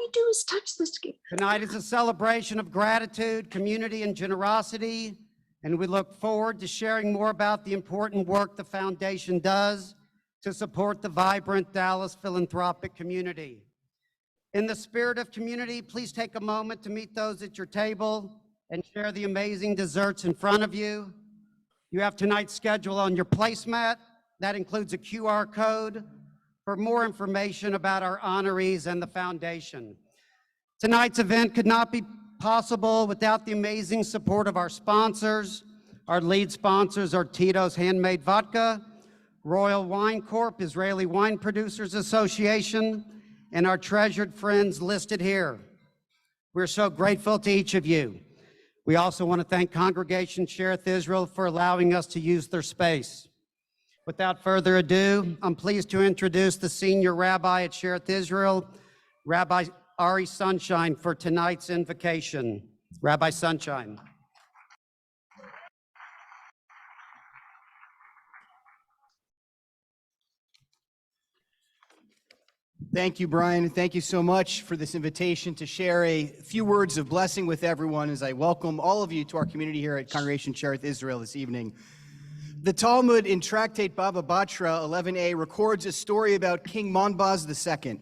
I do is touch the scale. Tonight is a celebration of gratitude, community, and generosity, and we look forward to sharing more about the important work the foundation does to support the vibrant Dallas philanthropic community. In the spirit of community, please take a moment to meet those at your table and share the amazing desserts in front of you. You have tonight's schedule on your placemat. That includes a QR code for more information about our honorees and the foundation. Tonight's event could not be possible without the amazing support of our sponsors. Our lead sponsors are Tito's Handmade Vodka, Royal Wine Corp, Israeli Wine Producers Association, and our treasured friends listed here. We're so grateful to each of you. We also want to thank Congregation Cherith Israel for allowing us to use their space. Without further ado, I'm pleased to introduce the senior rabbi at Cherith Israel, Rabbi Ari Sunshine, for tonight's invocation. Rabbi Sunshine. Thank you, Brian. Thank you so much for this invitation to share a few words of blessing with everyone as I welcome all of you to our community here at Congregation Cherith Israel this evening. The Talmud in Tractate Baba Batra 11a records a story about King Monbaz II,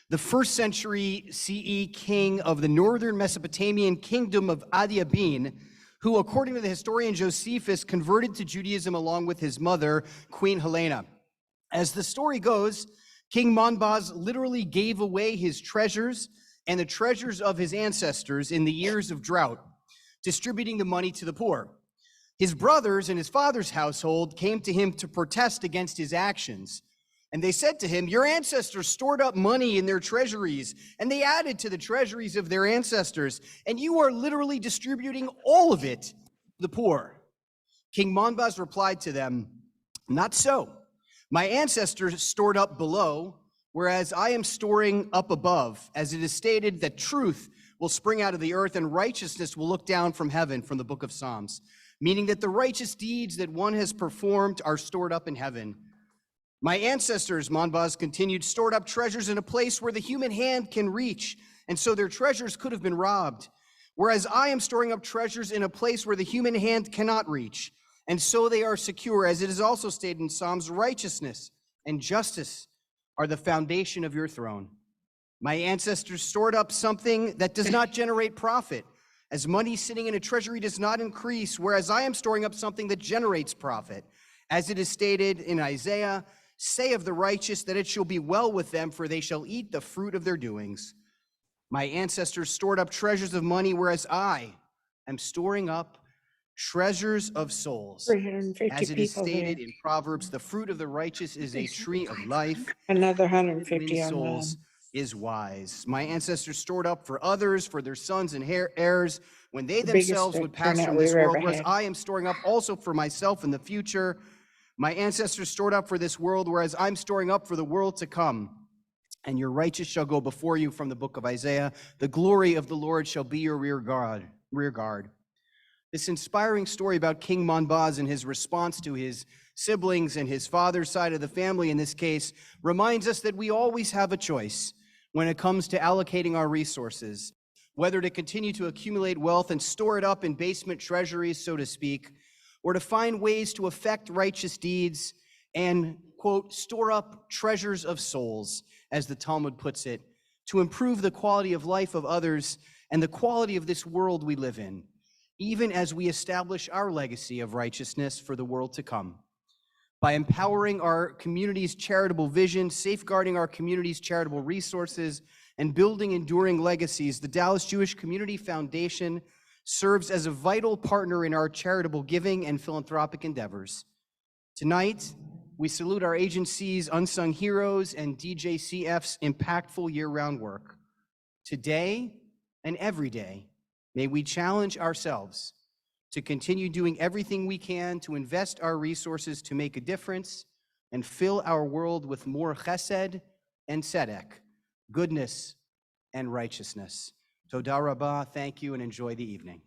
the 1st century CE king of the northern Mesopotamian kingdom of Adiabin, who, according to the historian Josephus, converted to Judaism along with his mother, Queen Helena. As the story goes, King Monbaz literally gave away his treasures and the treasures of his ancestors in the years of drought, distributing the money to the poor. His brothers and his father's household came to him to protest against his actions. And they said to him, "Your ancestors stored up money in their treasuries, and they added to the treasuries of their ancestors, and you are literally distributing all of it to the poor." King Monbaz replied to them, "Not so. My ancestors stored up below, whereas I am storing up above, as it is stated that truth will spring out of the earth and righteousness will look down from heaven," from the book of Psalms, meaning that the righteous deeds that one has performed are stored up in heaven. "My ancestors," Monbaz continued, "stored up treasures in a place where the human hand can reach, and so their treasures could have been robbed. Whereas I am storing up treasures in a place where the human hand cannot reach, and so they are secure, as it is also stated in Psalms, righteousness and justice are the foundation of your throne. My ancestors stored up something that does not generate profit, as money sitting in a treasury does not increase, whereas I am storing up something that generates profit. As it is stated in Isaiah, say of the righteous that it shall be well with them, for they shall eat the fruit of their doings. My ancestors stored up treasures of money, whereas I am storing up treasures of souls. 350 As it is people stated there. in Proverbs, the fruit of the righteous is a tree of life. Another Win 150 souls online. is wise. My ancestors stored up for others, for their sons and heirs, when they The biggest themselves would pass turnout from this we've world, ever whereas had. I am storing up also for myself in the future. My ancestors stored up for this world, whereas I'm storing up for the world to come. And your righteous shall go before you, from the book of Isaiah. The glory of the Lord shall be your rear guard. This inspiring story about King Monbaz and his response to his siblings and his father's side of the family in this case reminds us that we always have a choice when it comes to allocating our resources, whether to continue to accumulate wealth and store it up in basement treasuries, so to speak, or to find ways to effect righteous deeds and, quote, store up treasures of souls, as the Talmud puts it, to improve the quality of life of others and the quality of this world we live in, even as we establish our legacy of righteousness for the world to come. By empowering our community's charitable vision, safeguarding our community's charitable resources, and building enduring legacies, the Dallas Jewish Community Foundation serves as a vital partner in our charitable giving and philanthropic endeavors. Tonight, we salute our agency's unsung heroes and DJCF's impactful year-round work. Today and every day, may we challenge ourselves to continue doing everything we can to invest our resources to make a difference and fill our world with more chesed and tzedek, goodness and righteousness. Toda Rabbah, thank you, and enjoy the evening.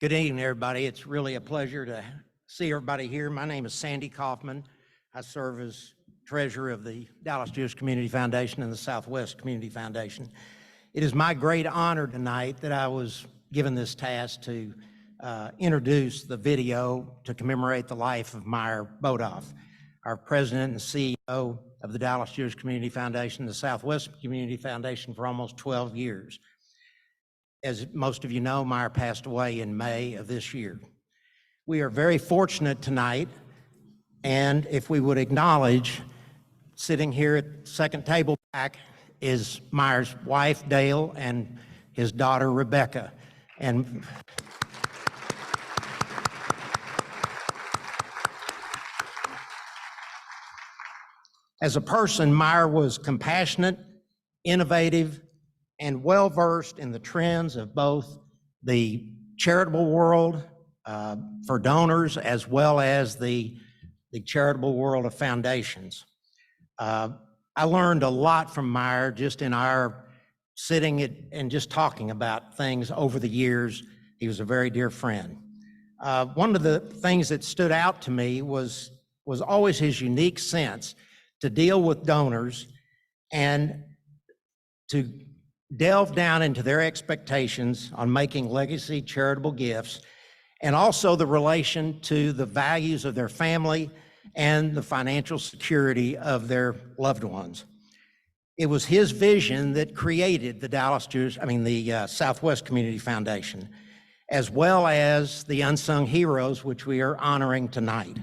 Good evening, everybody. It's really a pleasure to see everybody here. My name is Sandy Kaufman. I serve as treasurer of the Dallas Jewish Community Foundation and the Southwest Community Foundation. It is my great honor tonight that I was given this task to introduce the video to commemorate the life of Meyer Bodoff, our president and CEO of the Dallas Jewish Community Foundation, the Southwest Community Foundation for almost 12 years. As most of you know, Meyer passed away in May of this year. We are very fortunate tonight, and if we would acknowledge, sitting here at the second table back is Meyer's wife, Dale, and his daughter, Rebecca. And as a person, Meyer was compassionate, innovative, and well-versed in the trends of both the charitable world for donors as well as the charitable world of foundations. I learned a lot from Meyer just in our sitting and just talking about things over the years. He was a very dear friend. One of the things that stood out to me was always his unique sense to deal with donors and to delve down into their expectations on making legacy charitable gifts, and also the relation to the values of their family and the financial security of their loved ones. It was his vision that created the Southwest Community Foundation, as well as the unsung heroes, which we are honoring tonight.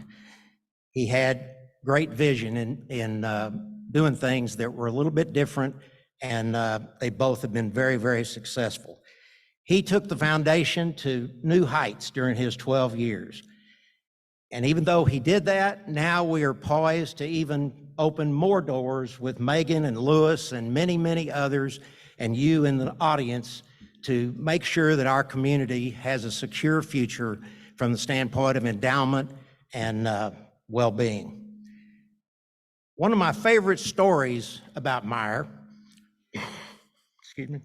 He had great vision in doing things that were a little bit different, and they both have been very, very successful. He took the foundation to new heights during his 12 years. And even though he did that, now we are poised to even open more doors with Megan and Lewis and many, many others, and you in the audience, to make sure that our community has a secure future from the standpoint of endowment and well-being. One of my favorite stories about Meyer, excuse me,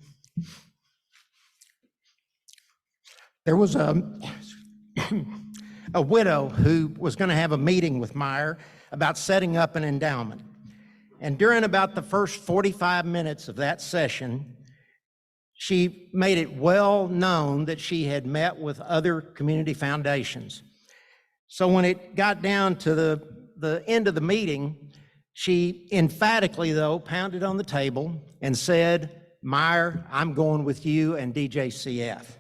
there was a widow who was going to have a meeting with Meyer about setting up an endowment. And during about the first 45 minutes of that session, she made it well known that she had met with other community foundations. So when it got down to the end of the meeting, she emphatically, though, pounded on the table and said, "Meyer, I'm going with you and DJCF."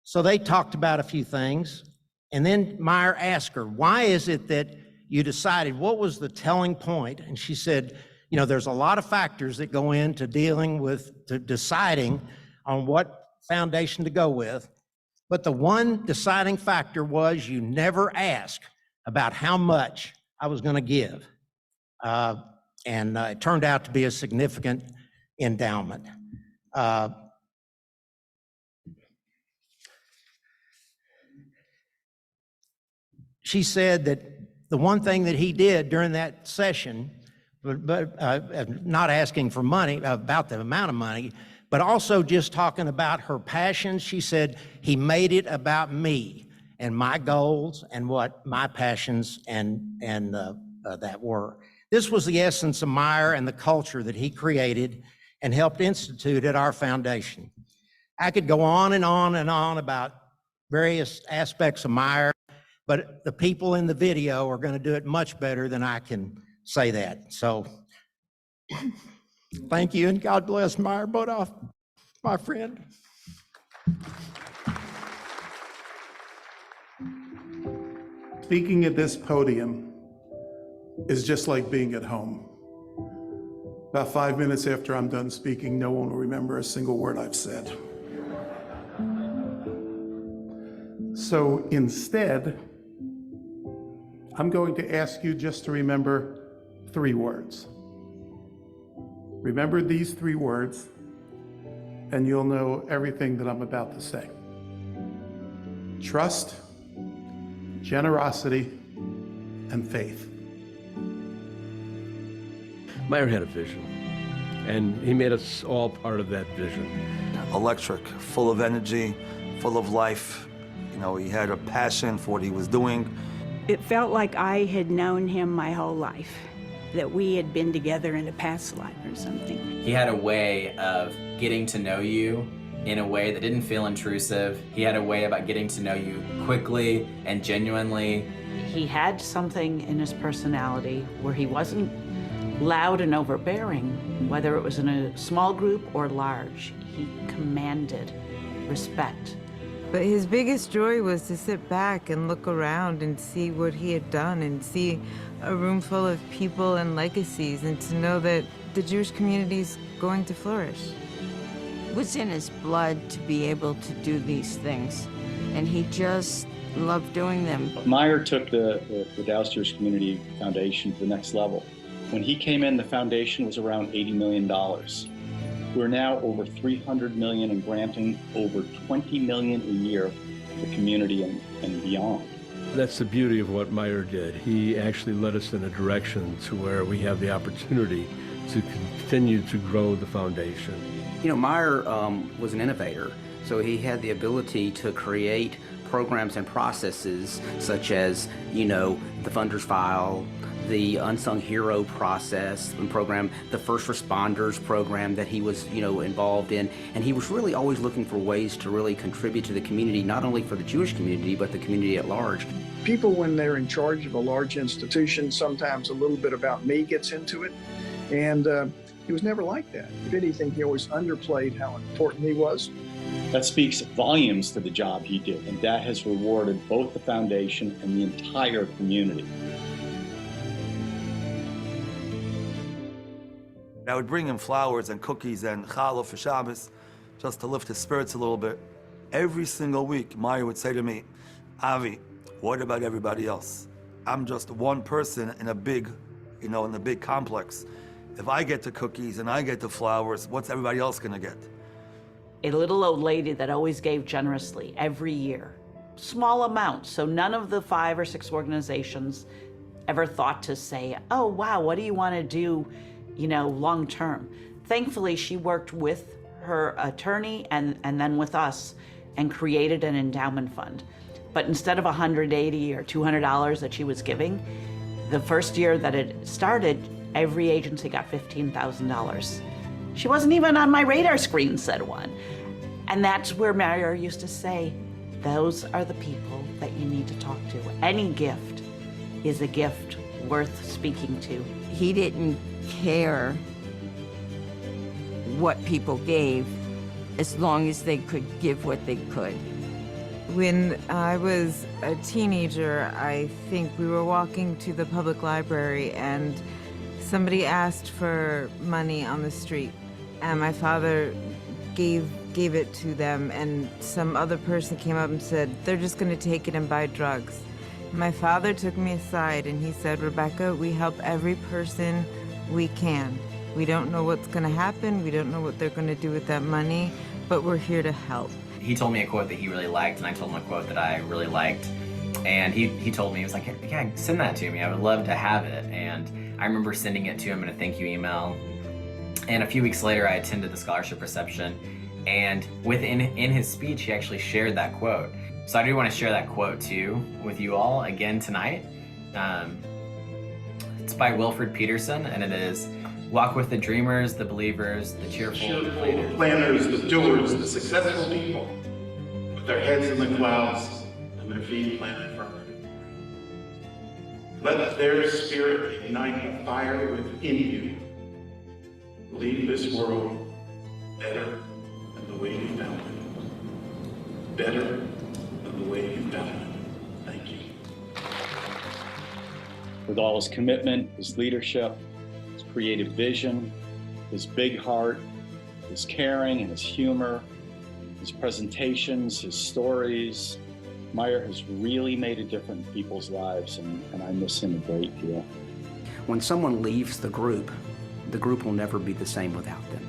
So they talked about a few things, and then Meyer asked her, "Why is it that you decided, what was the telling point?" And she said, "You know, there's a lot of factors that go into deciding on what foundation to go with, but the one deciding factor was you never asked about how much I was going to give." And it turned out to be a significant endowment. She said that the one thing that he did during that session, not asking for money, about the amount of money, but also just talking about her passions, she said, he made it about me and my goals and what my passions and that were. This was the essence of Meyer and the culture that he created and helped institute at our foundation. I could go on and on and on about various aspects of Meyer, but the people in the video are going to do it much better than I can say that. So thank you, and God bless Meyer Bodoff, my friend. Speaking at this podium is just like being at home. About 5 minutes after I'm done speaking, no one will remember a single word I've said. So instead, I'm going to ask you just to remember 3 words. Remember these 3 words, and you'll know everything that I'm about to say. Trust, generosity, and faith. Meyer had a vision, and he made us all part of that vision. Electric, full of energy, full of life, You know, he had a passion for what he was doing. It felt like I had known him my whole life, that we had been together in a past life or something. He had a way of getting to know you in a way that didn't feel intrusive. He had a way about getting to know you quickly and genuinely. He had something in his personality where he wasn't loud and overbearing, whether it was in a small group or large. He commanded respect. But his biggest joy was to sit back and look around and see what he had done and see a room full of people and legacies and to know that the Jewish community is going to flourish. It was in his blood to be able to do these things, and he just loved doing them. Meyer took the Dallas Jewish Community Foundation to the next level. When he came in, the foundation was around $80 million. We're now over $300 million and granting over $20 million a year to the community and beyond. That's the beauty of what Meyer did. He actually led us in a direction to where we have the opportunity to continue to grow the foundation. You know, Meyer was an innovator, so he had the ability to create programs and processes such as, you know, the Funders File, the Unsung Hero process and program, the First Responders program that he was, you know, involved in. And he was really always looking for ways to really contribute to the community, not only for the Jewish community, but the community at large. People, when they're in charge of a large institution, sometimes a little bit about me gets into it. And he was never like that. If anything, he always underplayed how important he was. That speaks volumes to the job he did, and that has rewarded both the foundation and the entire community. I would bring him flowers and cookies and challah for Shabbos, just to lift his spirits a little bit. Every single week, Meyer would say to me, Avi, what about everybody else? I'm just one person in a big, in a big complex. If I get the cookies and I get the flowers, what's everybody else gonna get? A little old lady that always gave generously every year. Small amounts, so none of the 5 or 6 organizations ever thought to say, oh wow, what do you want to do, long term. Thankfully, she worked with her attorney and then with us and created an endowment fund. But instead of $180 or $200 that she was giving, the first year that it started, every agency got $15,000. She wasn't even on my radar screen, said one. And that's where Meyer used to say, those are the people that you need to talk to. Any gift is a gift worth speaking to. He didn't care what people gave as long as they could give what they could. When I was a teenager, I think we were walking to the public library and somebody asked for money on the street. And my father gave it to them, and some other person came up and said, they're just going to take it and buy drugs. My father took me aside and he said, Rebecca, we help every person we can. We don't know what's going to happen. We don't know what they're going to do with that money, but we're here to help. He told me a quote that he really liked, and I told him a quote that I really liked. And he told me, he was like, yeah, send that to me. I would love to have it. And I remember sending it to him in a thank you email. And a few weeks later, I attended the scholarship reception. And in his speech, he actually shared that quote. So I do want to share that quote too with you all again tonight. It's by Wilfred Peterson, and it is, walk with the dreamers, the believers, the cheerful planners, the doers, the successful people, with their heads in the clouds and their feet planted firmly. Let their spirit ignite a fire within you. Leave this world better than the way you found it. Better than the way you found it. Thank you. With all his commitment, his leadership, his creative vision, his big heart, his caring and his humor, his presentations, his stories, Meyer has really made a difference in people's lives, and I miss him a great deal. When someone leaves the group will never be the same without them.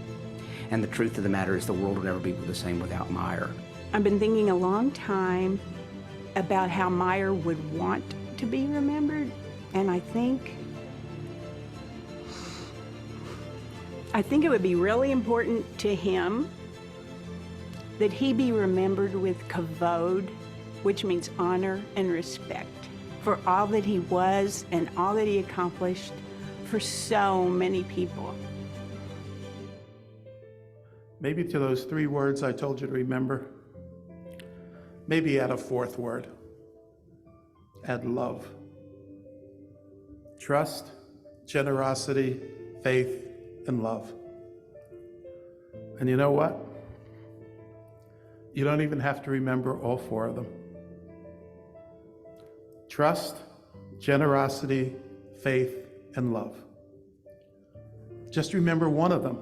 And the truth of the matter is the world will never be the same without Meyer. I've been thinking a long time about how Meyer would want to be remembered, and I think it would be really important to him that he be remembered with kavod which means honor and respect, for all that he was and all that he accomplished for so many people. Maybe to those 3 words I told you to remember, maybe add a 4th word. Add love. Trust, generosity, faith, and love. And you know what? You don't even have to remember all 4 of them. Trust, generosity, faith, and love. Just remember one of them,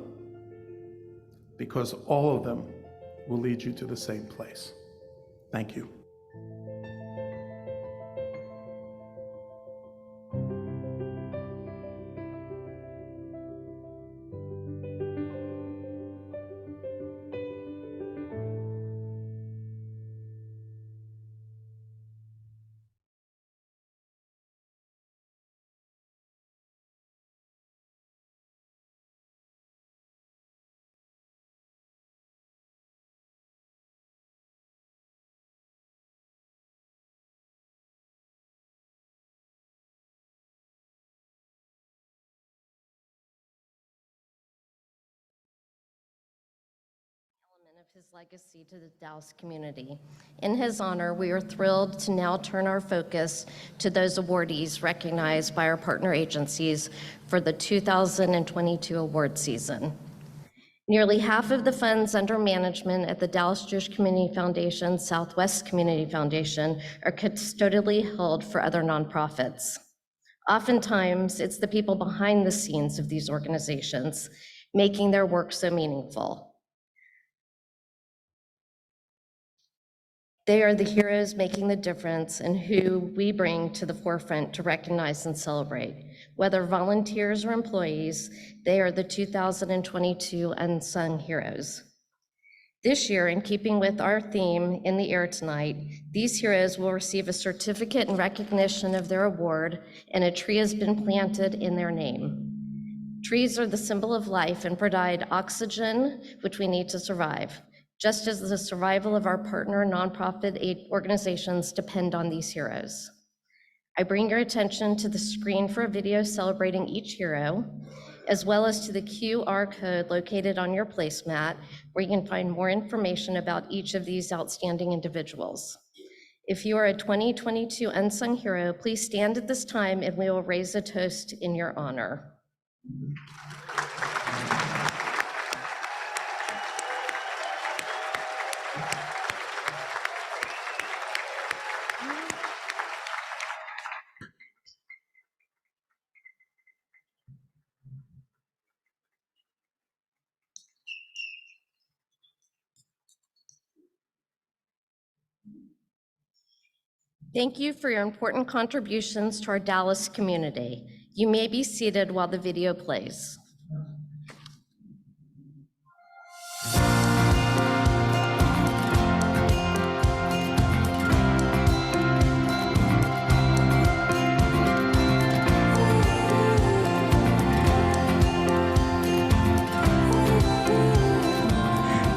because all of them will lead you to the same place. Thank you. Of his legacy to the Dallas community. In his honor, we are thrilled to now turn our focus to those awardees recognized by our partner agencies for the 2022 award season. Nearly half of the funds under management at the Dallas Jewish Community Foundation, Southwest Community Foundation, are custodially held for other nonprofits. Oftentimes, it's the people behind the scenes of these organizations making their work so meaningful. They are the heroes making the difference and who we bring to the forefront to recognize and celebrate. Whether volunteers or employees, they are the 2022 unsung heroes. This year, in keeping with our theme in the air tonight, these heroes will receive a certificate in recognition of their award, and a tree has been planted in their name. Trees are the symbol of life and provide oxygen, which we need to survive, just as the survival of our partner nonprofit aid organizations depend on these heroes. I bring your attention to the screen for a video celebrating each hero, as well as to the QR code located on your placemat, where you can find more information about each of these outstanding individuals. If you are a 2022 unsung hero, please stand at this time and we will raise a toast in your honor. Thank you for your important contributions to our Dallas community. You may be seated while the video plays.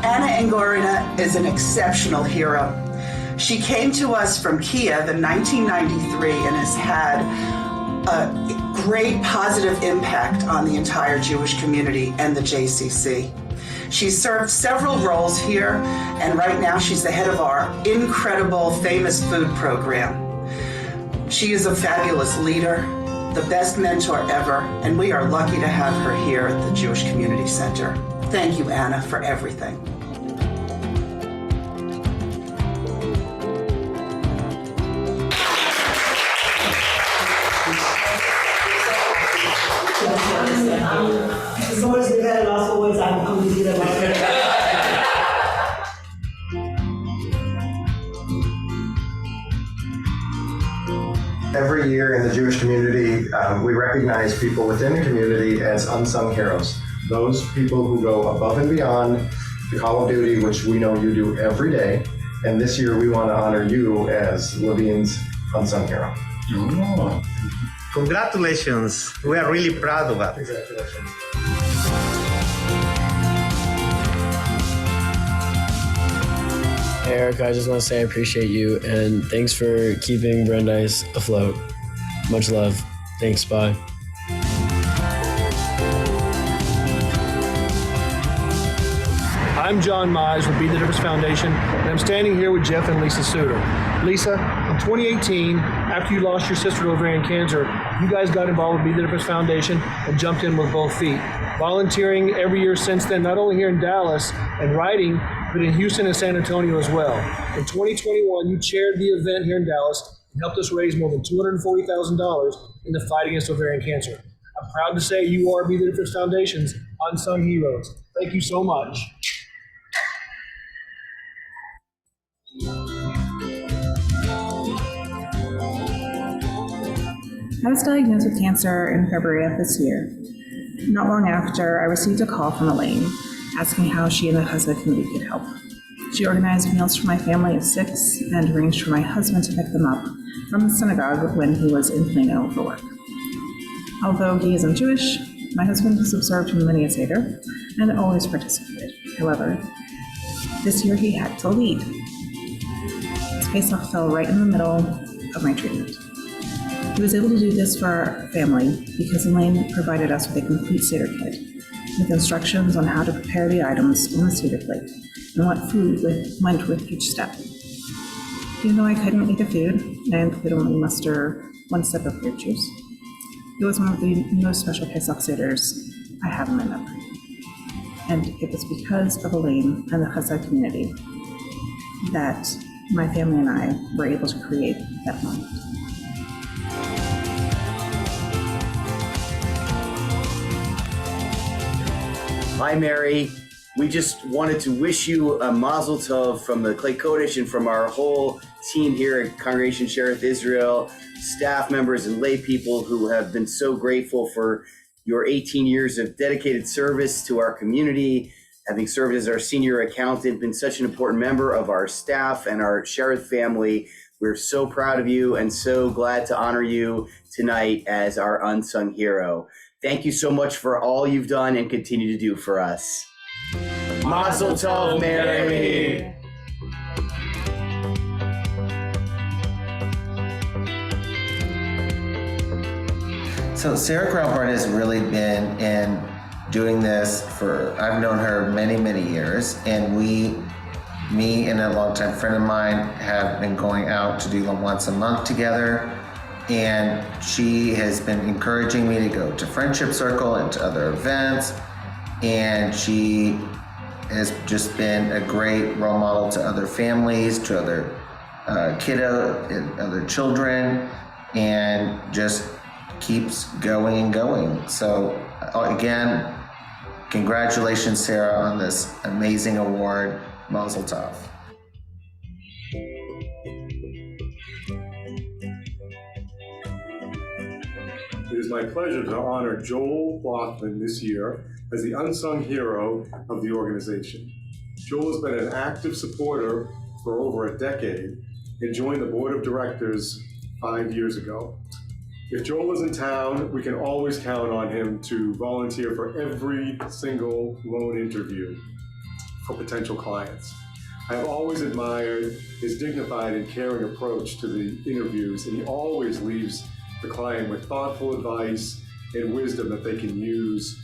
Anna Angorina is an exceptional hero. She came to us from Kiev in 1993 and has had a great positive impact on the entire Jewish community and the JCC. She's served several roles here, and right now she's the head of our incredible Famous Food program. She is a fabulous leader, the best mentor ever, and we are lucky to have her here at the Jewish Community Center. Thank you, Anna, for everything. Every year in the Jewish community, we recognize people within the community as unsung heroes. Those people who go above and beyond the call of duty, which we know you do every day. And this year we want to honor you as Levine's unsung hero. Oh. Congratulations. We are really proud of that. Congratulations. Hey Eric, I just want to say I appreciate you and thanks for keeping Brandeis afloat. Much love. Thanks, bye. I'm John Mize with Be the Difference Foundation, and I'm standing here with Jeff and Lisa Suter. Lisa, in 2018, after you lost your sister to ovarian cancer, you guys got involved with Be the Difference Foundation and jumped in with both feet, volunteering every year since then, not only here in Dallas and writing, but in Houston and San Antonio as well. In 2021, you chaired the event here in Dallas and helped us raise more than $240,000 in the fight against ovarian cancer. I'm proud to say you are Be the Difference Foundation's unsung heroes. Thank you so much. I was diagnosed with cancer in February of this year. Not long after, I received a call from Elaine asking how she and the husband committee could help. She organized meals for my family of 6 and arranged for my husband to pick them up from the synagogue when he was in Plano for work. Although he isn't Jewish, my husband has observed from many a Seder and always participated. However, this year he had to lead. His Pesach fell right in the middle of my treatment. He was able to do this for our family because Elaine provided us with a complete Seder kit with instructions on how to prepare the items on the Seder plate and what food went with each step. Even though I couldn't eat the food and could only muster 1 sip of grape juice, it was one of the most special Pesach Seders I have in my memory. And it was because of Elaine and the Chesed community that my family and I were able to create that moment. Hi, Mary. We just wanted to wish you a Mazel Tov from the Clay Kodesh and from our whole team here at Congregation Cherith Israel, staff members and lay people who have been so grateful for your 18 years of dedicated service to our community, having served as our senior accountant, been such an important member of our staff and our Cherith family. We're so proud of you and so glad to honor you tonight as our unsung hero. Thank you so much for all you've done and continue to do for us. Mazel Tov, Mary. So Sarah Graubarn has really been in doing this for, I've known her many, many years, and me and a longtime friend of mine have been going out to do them once a month together. And she has been encouraging me to go to Friendship Circle and to other events. And she has just been a great role model to other families, to other other children, and just keeps going and going. So again, congratulations, Sarah, on this amazing award. Mazel Tov. It is my pleasure to honor Joel Blockman this year as the unsung hero of the organization. Joel has been an active supporter for over a decade and joined the board of directors 5 years ago. If Joel is in town, we can always count on him to volunteer for every single loan interview for potential clients. I have always admired his dignified and caring approach to the interviews, and he always leaves the client with thoughtful advice and wisdom that they can use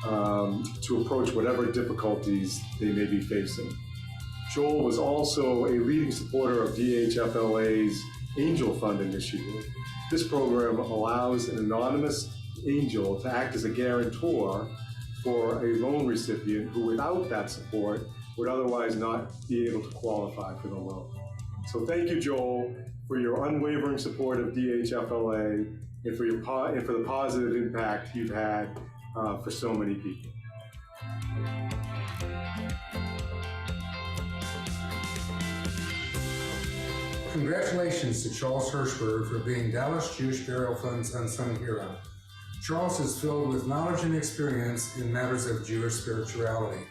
to approach whatever difficulties they may be facing. Joel was also a leading supporter of DHFLA's Angel Fund initiative. This program allows an anonymous angel to act as a guarantor for a loan recipient who, without that support, would otherwise not be able to qualify for the loan. So thank you, Joel, for your unwavering support of DHFLA and for the positive impact you've had for so many people. Congratulations to Charles Hirschberg for being Dallas Jewish Burial Fund's unsung hero. Charles is filled with knowledge and experience in matters of Jewish spirituality.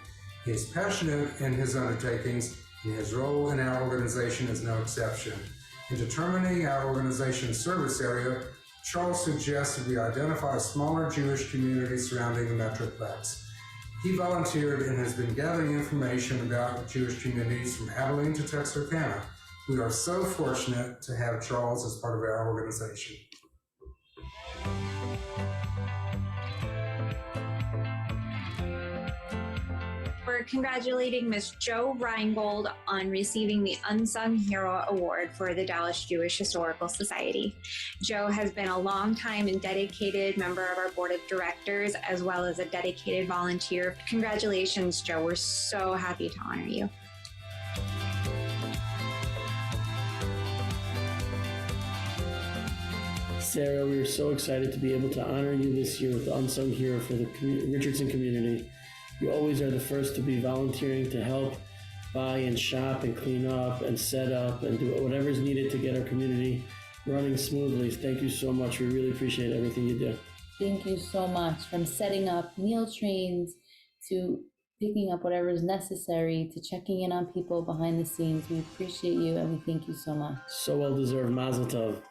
He is passionate in his undertakings, and his role in our organization is no exception. In determining our organization's service area, Charles suggests that we identify a smaller Jewish community surrounding the Metroplex. He volunteered and has been gathering information about Jewish communities from Abilene to Texarkana. We are so fortunate to have Charles as part of our organization. We're congratulating Ms. Jo Reingold on receiving the Unsung Hero Award for the Dallas Jewish Historical Society. Jo has been a longtime and dedicated member of our board of directors, as well as a dedicated volunteer. Congratulations, Jo. We're so happy to honor you. Sarah, we are so excited to be able to honor you this year with the Unsung Hero for the Richardson community. You always are the first to be volunteering to help buy and shop and clean up and set up and do whatever is needed to get our community running smoothly. Thank you so much. We really appreciate everything you do. Thank you so much. From setting up meal trains to picking up whatever is necessary to checking in on people behind the scenes. We appreciate you and we thank you so much. So well deserved. Mazel tov.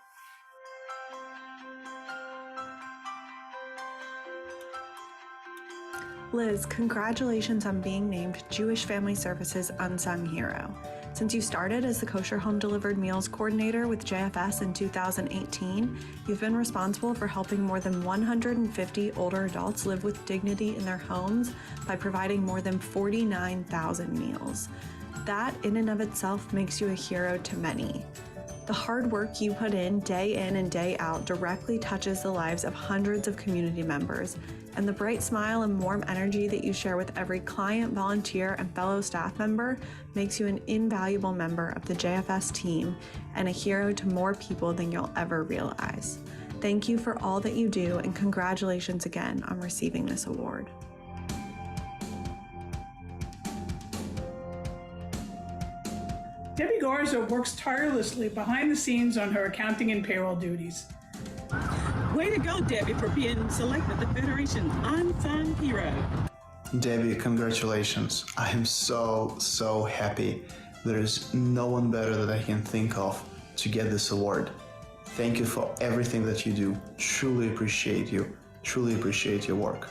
Liz, congratulations on being named Jewish Family Services Unsung Hero. Since you started as the Kosher Home Delivered Meals Coordinator with JFS in 2018, you've been responsible for helping more than 150 older adults live with dignity in their homes by providing more than 49,000 meals. That in and of itself makes you a hero to many. The hard work you put in and day out directly touches the lives of hundreds of community members, and the bright smile and warm energy that you share with every client, volunteer, and fellow staff member makes you an invaluable member of the JFS team and a hero to more people than you'll ever realize. Thank you for all that you do, and congratulations again on receiving this award. Debbie Garza works tirelessly behind the scenes on her accounting and payroll duties. Way to go, Debbie, for being selected the Federation's Unsung Hero. Debbie, congratulations. I am so happy. There is no one better that I can think of to get this award. Thank you for everything that you do. Truly appreciate you. Truly appreciate your work.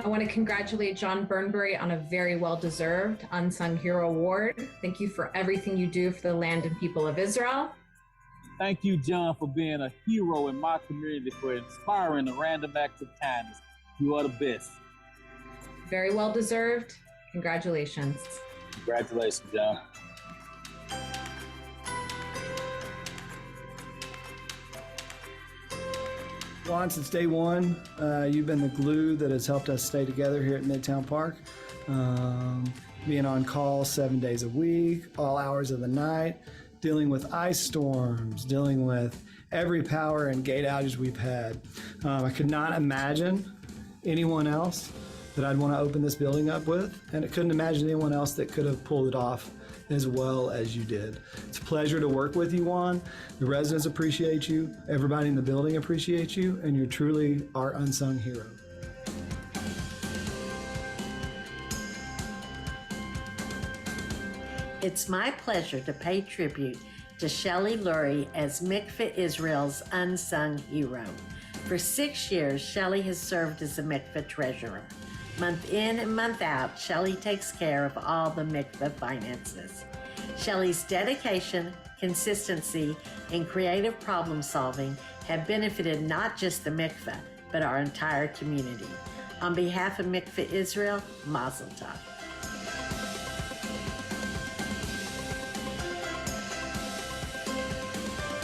I want to congratulate John Burnbury on a very well-deserved Unsung Hero Award. Thank you for everything you do for the land and people of Israel. Thank you, John, for being a hero in my community, for inspiring the random acts of kindness. You are the best. Very well-deserved. Congratulations. Congratulations, John. Juan, since day one, you've been the glue that has helped us stay together here at Midtown Park. Being on call 7 days a week, all hours of the night, dealing with ice storms, dealing with every power and gate outage we've had. I could not imagine anyone else that I'd want to open this building up with, and I couldn't imagine anyone else that could have pulled it off as well as you did. It's a pleasure to work with you, Juan. The residents appreciate you, everybody in the building appreciates you, and you're truly our unsung hero. It's my pleasure to pay tribute to Shelley Lurie as Mikveh Israel's unsung hero. For 6 years, Shelley has served as a mikveh treasurer. Month in and month out, Shelley takes care of all the mikveh finances. Shelley's dedication, consistency, and creative problem solving have benefited not just the mikveh, but our entire community. On behalf of Mikveh Israel, Mazel Tov.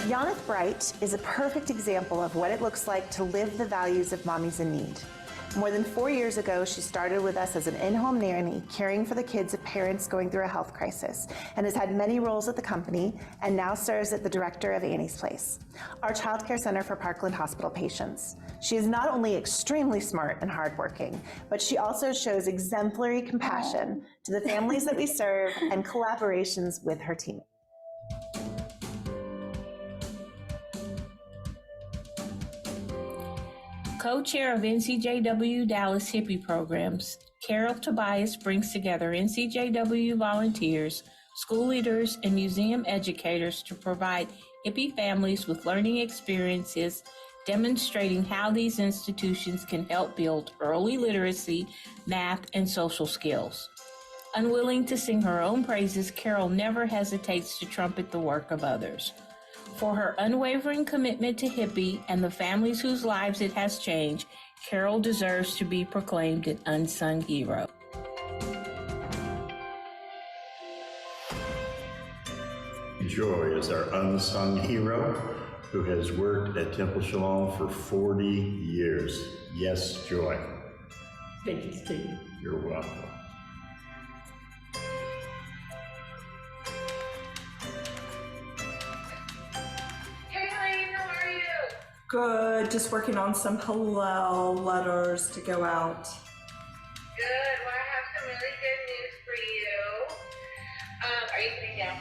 Yonith Bright is a perfect example of what it looks like to live the values of Mommies in Need. More than 4 years ago, she started with us as an in-home nanny, caring for the kids of parents going through a health crisis, and has had many roles at the company, and now serves as the director of Annie's Place, our child care center for Parkland Hospital patients. She is not only extremely smart and hardworking, but she also shows exemplary compassion to the families that we serve and collaborations with her team. Co-chair of NCJW Dallas Hippie Programs, Carol Tobias brings together NCJW volunteers, school leaders, and museum educators to provide hippie families with learning experiences demonstrating how these institutions can help build early literacy, math, and social skills. Unwilling to sing her own praises, Carol never hesitates to trumpet the work of others. For her unwavering commitment to Hippie and the families whose lives it has changed, Carol deserves to be proclaimed an unsung hero. Joy is our unsung hero who has worked at Temple Shalom for 40 years. Yes, Joy. Thank you, Steve. You're welcome. Hey, Elaine, how are you? Good, just working on some hello letters to go out. Good. Well, I have some really good news for you. Are you sitting down?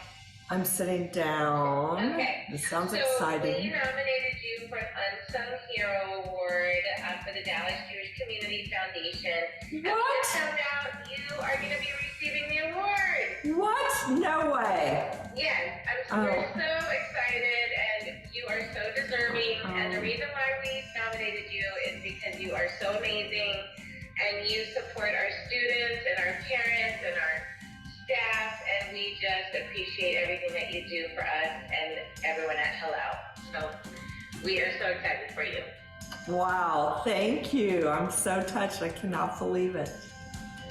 I'm sitting down. Okay. This sounds So exciting. we nominated you for an Unsung Hero Award for the Dallas Jewish Community Foundation. What? And we found out you are going to be receiving the award. What? No way. Yes, we're so excited, and you are so deserving. And the reason why we nominated you is because you are so amazing, and you support our students and our parents and our staff, and we just appreciate everything that you do for us and everyone at Hillel. So we are so excited for you. Wow, thank you. I'm so touched. I cannot believe it.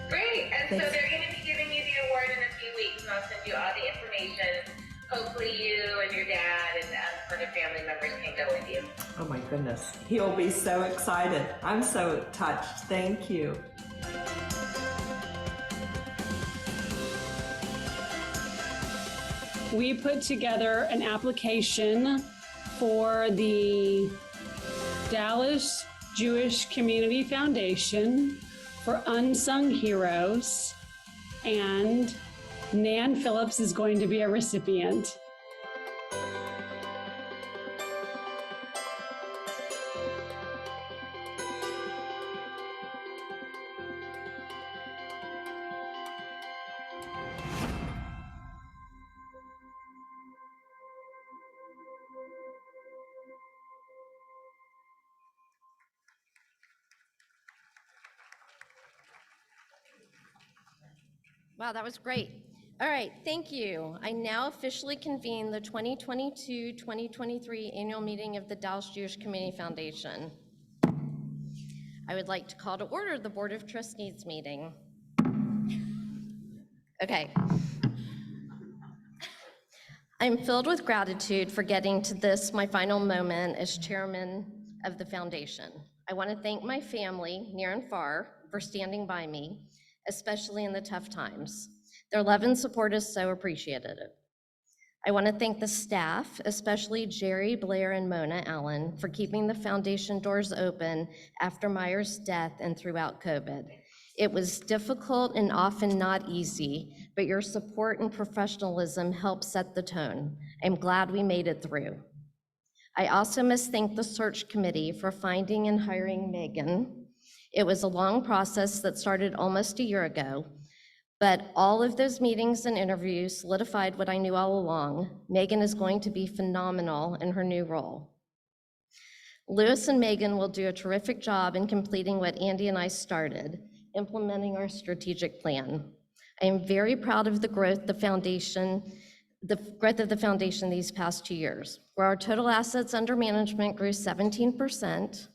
Great. And Thanks. so they're going to be giving you the award in a few weeks, and I'll send you all the information. Hopefully you and your dad and other family members can go with you. Oh my goodness. He'll be so excited. I'm so touched. Thank you. We put together an application for the Dallas Jewish Community Foundation for Unsung Heroes, and Nan Phillips is going to be a recipient. Wow, that was great. All right, thank you. I now officially convene the 2022-2023 annual meeting of the Dallas Jewish Community Foundation. I would like to call to order the Board of Trustees meeting. Okay. I'm filled with gratitude for getting to this, my final moment as chairman of the foundation. I want to thank my family, near and far, for standing by me, especially in the tough times. Their love and support is so appreciated. I want to thank the staff, especially Jerry, Blair, and Mona Allen, for keeping the foundation doors open after Meyer's death and throughout COVID. It was difficult and often not easy, but your support and professionalism helped set the tone. I'm glad we made it through. I also must thank the search committee for finding and hiring Megan. It was a long process that started almost a year ago, but all of those meetings and interviews solidified what I knew all along. Megan is going to be phenomenal in her new role. Lewis and Megan will do a terrific job in completing what Andy and I started, implementing our strategic plan. I am very proud of the growth of the foundation these past 2 years, where our total assets under management grew 17%,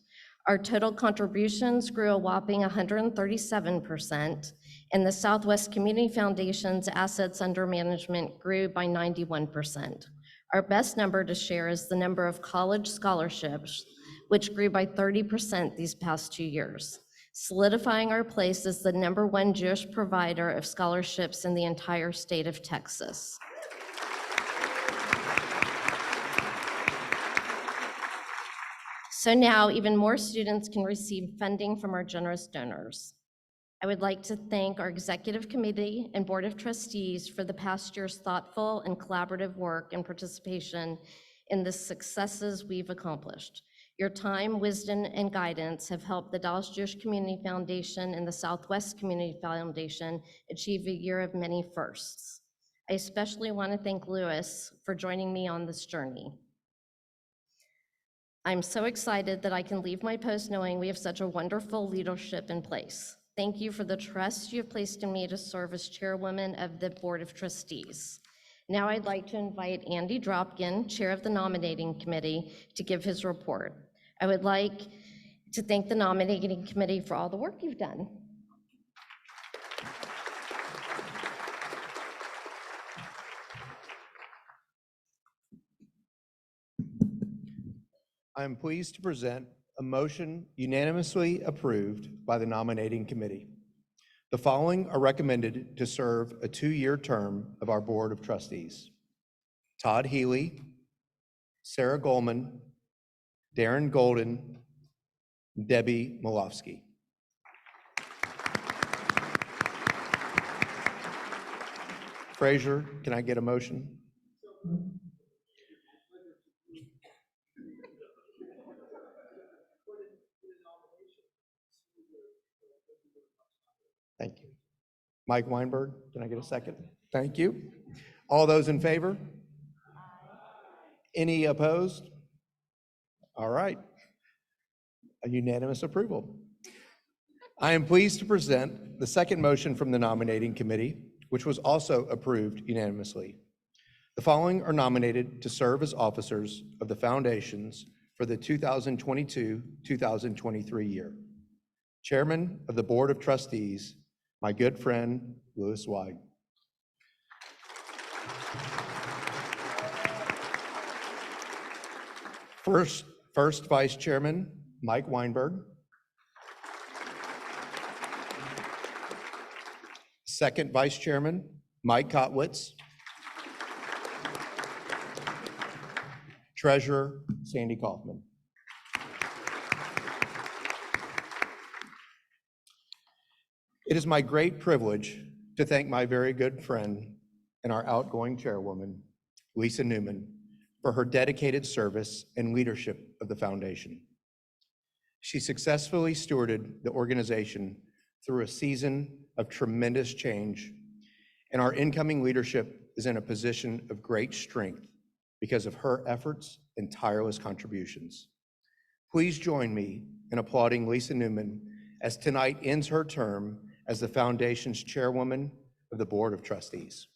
our total contributions grew a whopping 137%, and the Southwest Community Foundation's assets under management grew by 91%. Our best number to share is the number of college scholarships, which grew by 30% these past 2 years, solidifying our place as the #1 Jewish provider of scholarships in the entire state of Texas. So now even more students can receive funding from our generous donors. I would like to thank our executive committee and board of trustees for the past year's thoughtful and collaborative work and participation in the successes we've accomplished. Your time, wisdom, and guidance have helped the Dallas Jewish Community Foundation and the Southwest Community Foundation achieve a year of many firsts. I especially want to thank Lewis for joining me on this journey. I'm so excited that I can leave my post knowing we have such a wonderful leadership in place. Thank you for the trust you have placed in me to serve as chairwoman of the Board of Trustees. Now I'd like to invite Andy Dropkin, chair of the nominating committee, to give his report. I would like to thank the nominating committee for all the work you've done. I am pleased to present a motion unanimously approved by the nominating committee. The following are recommended to serve a 2-year term of our Board of Trustees: Todd Healy, Sarah Goldman, Darren Golden, Debbie Malofsky. Fraser, can I get a motion? Thank you. Mike Weinberg, can I get a second? Thank you. All those in favor? Any opposed? All right. A unanimous approval. I am pleased to present the second motion from the nominating committee, which was also approved unanimously. The following are nominated to serve as officers of the foundations for the 2022-2023 year. Chairman of the Board of Trustees, my good friend, Louis Weig. First Vice Chairman, Mike Weinberg. Second Vice Chairman, Mike Kotwitz. Treasurer, Sandy Kaufman. It is my great privilege to thank my very good friend and our outgoing chairwoman, Lisa Newman, for her dedicated service and leadership of the foundation. She successfully stewarded the organization through a season of tremendous change, and our incoming leadership is in a position of great strength because of her efforts and tireless contributions. Please join me in applauding Lisa Newman as tonight ends her term as the foundation's chairwoman of the Board of Trustees.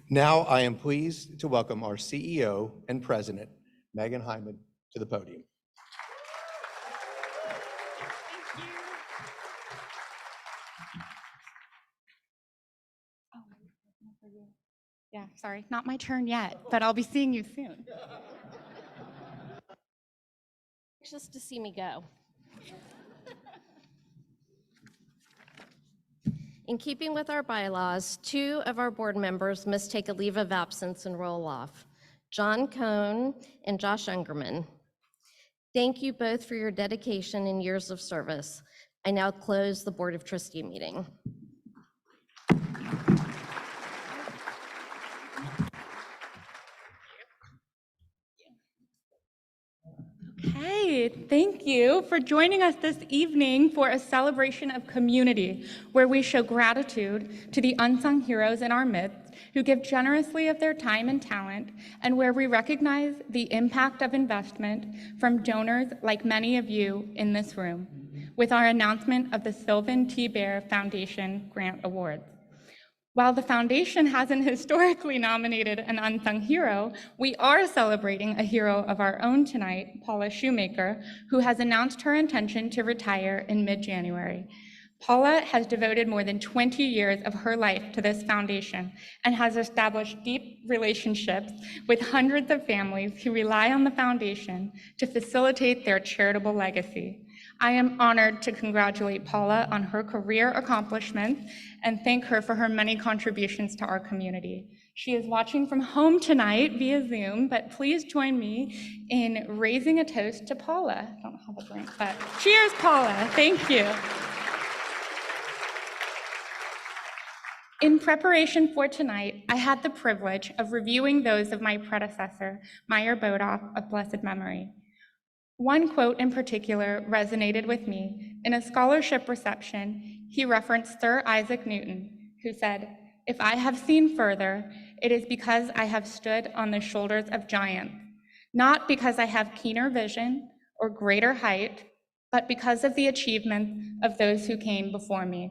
Now I am pleased to welcome our CEO and President, Megan Hyman, to the podium. Yeah, sorry, not my turn yet, but I'll be seeing you soon. Just to see me go. In keeping with our bylaws, 2 of our board members must take a leave of absence and roll off: John Cohn and Josh Ungerman. Thank you both for your dedication and years of service. I now close the Board of Trustee meeting. Okay, thank you for joining us this evening for a celebration of community, where we show gratitude to the unsung heroes in our midst who give generously of their time and talent, and where we recognize the impact of investment from donors like many of you in this room, with our announcement of the Sylvan T. Bear Foundation Grant Awards. While the foundation hasn't historically nominated an unsung hero, we are celebrating a hero of our own tonight, Paula Shoemaker, who has announced her intention to retire in mid-January. Paula has devoted more than 20 years of her life to this foundation and has established deep relationships with hundreds of families who rely on the foundation to facilitate their charitable legacy. I am honored to congratulate Paula on her career accomplishments and thank her for her many contributions to our community. She is watching from home tonight via Zoom, but please join me in raising a toast to Paula. I don't have a drink, but cheers, Paula. Thank you. In preparation for tonight, I had the privilege of reviewing those of my predecessor, Meyer Bodoff of blessed memory. One quote in particular resonated with me. In a scholarship reception, he referenced Sir Isaac Newton, who said, "If I have seen further, it is because I have stood on the shoulders of giants, not because I have keener vision or greater height, but because of the achievements of those who came before me."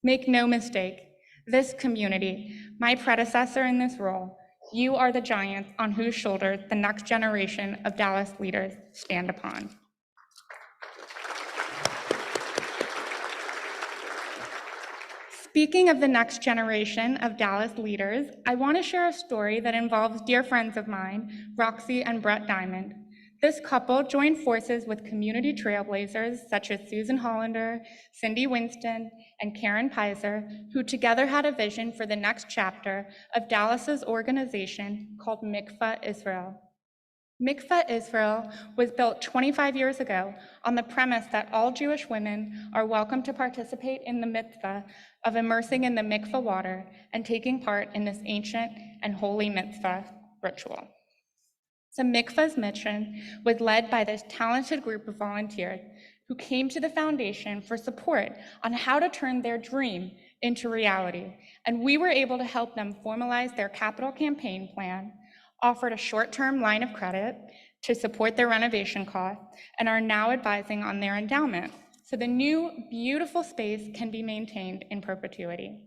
Make no mistake, this community, my predecessor in this role, you are the giants on whose shoulders the next generation of Dallas leaders stand upon. Speaking of the next generation of Dallas leaders, I want to share a story that involves dear friends of mine, Roxy and Brett Diamond. This couple joined forces with community trailblazers such as Susan Hollander, Cindy Winston, and Karen Pizer, who together had a vision for the next chapter of Dallas's organization called Mikvah Israel. Mikvah Israel was built 25 years ago on the premise that all Jewish women are welcome to participate in the mitzvah of immersing in the mikvah water and taking part in this ancient and holy mitzvah ritual. So Mikvah's mission was led by this talented group of volunteers who came to the foundation for support on how to turn their dream into reality. And we were able to help them formalize their capital campaign plan, offered a short-term line of credit to support their renovation costs, and are now advising on their endowment. So the new beautiful space can be maintained in perpetuity.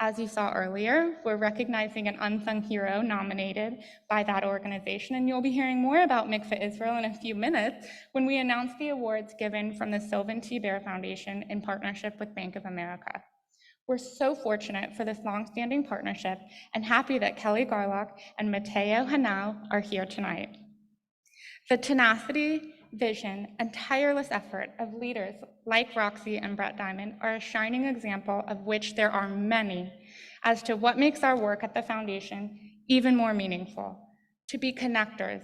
As you saw earlier, we're recognizing an unsung hero nominated by that organization, and you'll be hearing more about Mikvah Israel in a few minutes when we announce the awards given from the Sylvan T. Bear Foundation in partnership with Bank of America. We're so fortunate for this longstanding partnership and happy that Kelly Garlock and Mateo Hanau are here tonight. The tenacity, vision, and tireless effort of leaders like Roxy and Brett Diamond are a shining example of which there are many as to what makes our work at the foundation even more meaningful: to be connectors,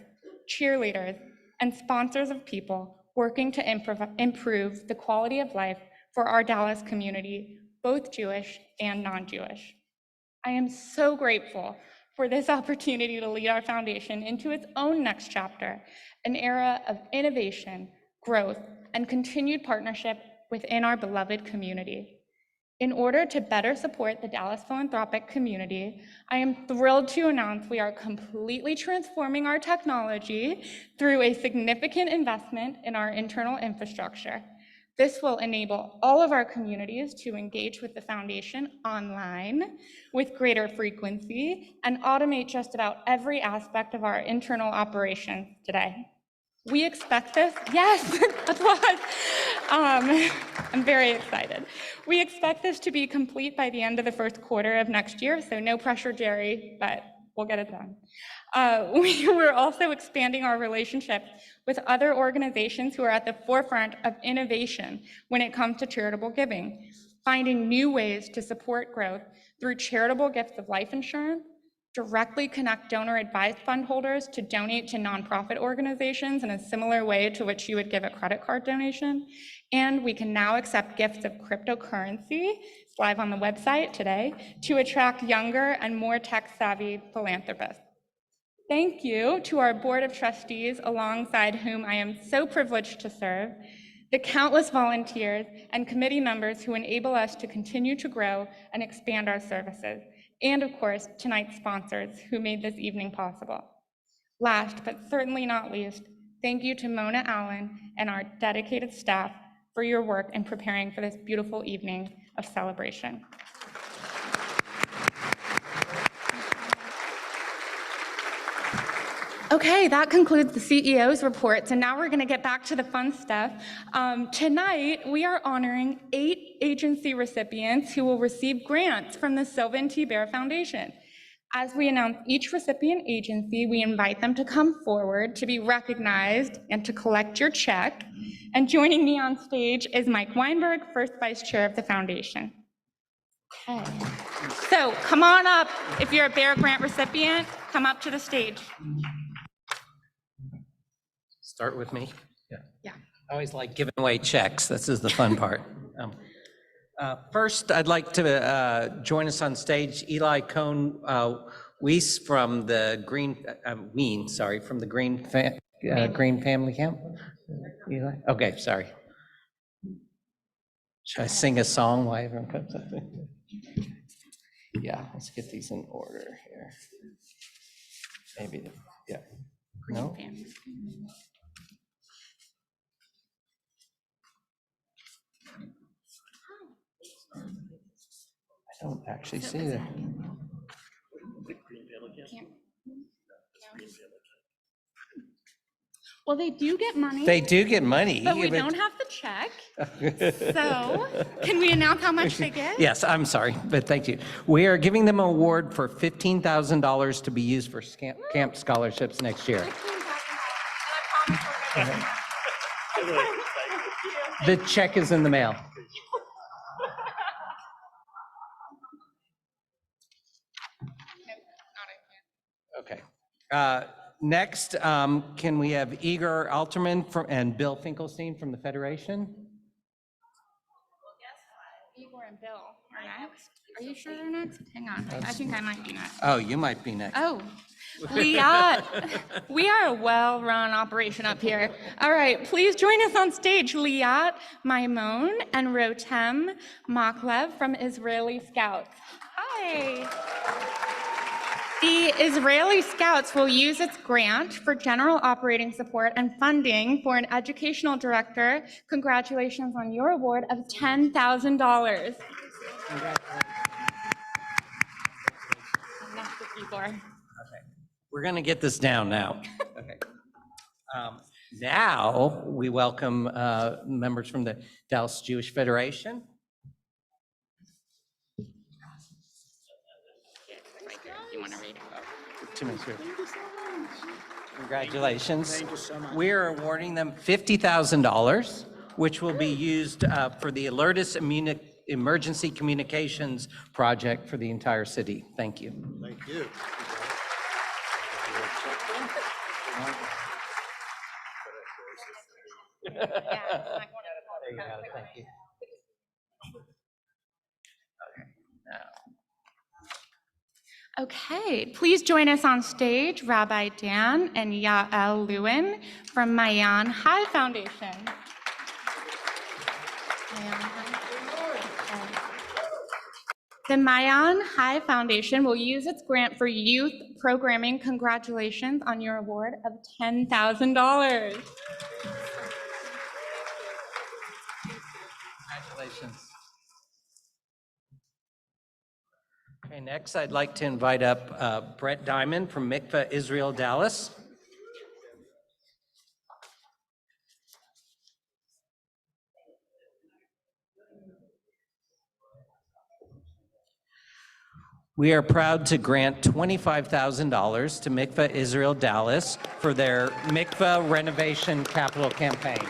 cheerleaders, and sponsors of people working to improve the quality of life for our Dallas community, both Jewish and non-Jewish. I am so grateful for this opportunity to lead our foundation into its own next chapter, an era of innovation, growth, and continued partnership within our beloved community. In order to better support the Dallas philanthropic community, I am thrilled to announce we are completely transforming our technology through a significant investment in our internal infrastructure. This will enable all of our communities to engage with the foundation online with greater frequency and automate just about every aspect of our internal operations today. We expect this, yes, applause. I'm very excited. We expect this to be complete by the end of the first quarter of next year, so no pressure, Jerry, but we'll get it done. We're also expanding our relationship with other organizations who are at the forefront of innovation when it comes to charitable giving, finding new ways to support growth through charitable gifts of life insurance, directly connect donor-advised fund holders to donate to nonprofit organizations in a similar way to which you would give a credit card donation. And we can now accept gifts of cryptocurrency, it's live on the website today, to attract younger and more tech-savvy philanthropists. Thank you to our Board of Trustees, alongside whom I am so privileged to serve, the countless volunteers and committee members who enable us to continue to grow and expand our services, and of course, tonight's sponsors who made this evening possible. Last, but certainly not least, thank you to Mona Allen and our dedicated staff for your work in preparing for this beautiful evening of celebration. Okay, that concludes the CEO's reports, and now we're going to get back to the fun stuff. Tonight, we are honoring 8 agency recipients who will receive grants from the Sylvan T. Bear Foundation. As we announce each recipient agency, we invite them to come forward to be recognized and to collect your check. And joining me on stage is Mike Weinberg, first vice chair of the foundation. Okay. So come on up. If you're a Bear Grant recipient, come up to the stage. Start with me? Yeah. I always like giving away checks. This is the fun part. First, I'd like to join us on stage Eli Cohn Weiss from the Green Green Family Camp. Eli? Okay, sorry. Should I sing a song while everyone comes up? Yeah, let's get these in order here. Maybe, yeah. No? I don't actually see that. Well, they do get money. They do get money. But we don't have the check. So can we announce how much they get? Yes, I'm sorry, but thank you. We are giving them an award for $15,000 to be used for camp scholarships next year. The check is in the mail. Okay. Next, can we have Igor Alterman and Bill Finkelstein from the Federation? Igor and Bill are next. Are you sure they're next? Hang on. I think I might be next. Oh, you might be next. Oh, Liat. We are a well-run operation up here. All right, please join us on stage, Liat Maimon and Rotem Maklev from Israeli Scouts. Hi. The Israeli Scouts will use its grant for general operating support and funding for an educational director. Congratulations on your award of $10,000. Congratulations. Okay, we're going to get this down now. Okay. Now we welcome members from the Dallas Jewish Federation. You want to read? 2 minutes here. Congratulations. Thank you so much. We're awarding them $50,000, which will be used for the Alertus Emergency Communications Project for the entire city. Thank you. Thank you. There you go. Thank you. Okay, now. Okay, please join us on stage, Rabbi Dan and Yael Lewin from Mayan High Foundation. The Mayan High Foundation will use its grant for youth programming. Congratulations on your award of $10,000. Congratulations. Okay, next I'd like to invite up Brett Diamond from Mikveh Israel Dallas. We are proud to grant $25,000 to Mikveh Israel Dallas for their Mikveh renovation capital campaign.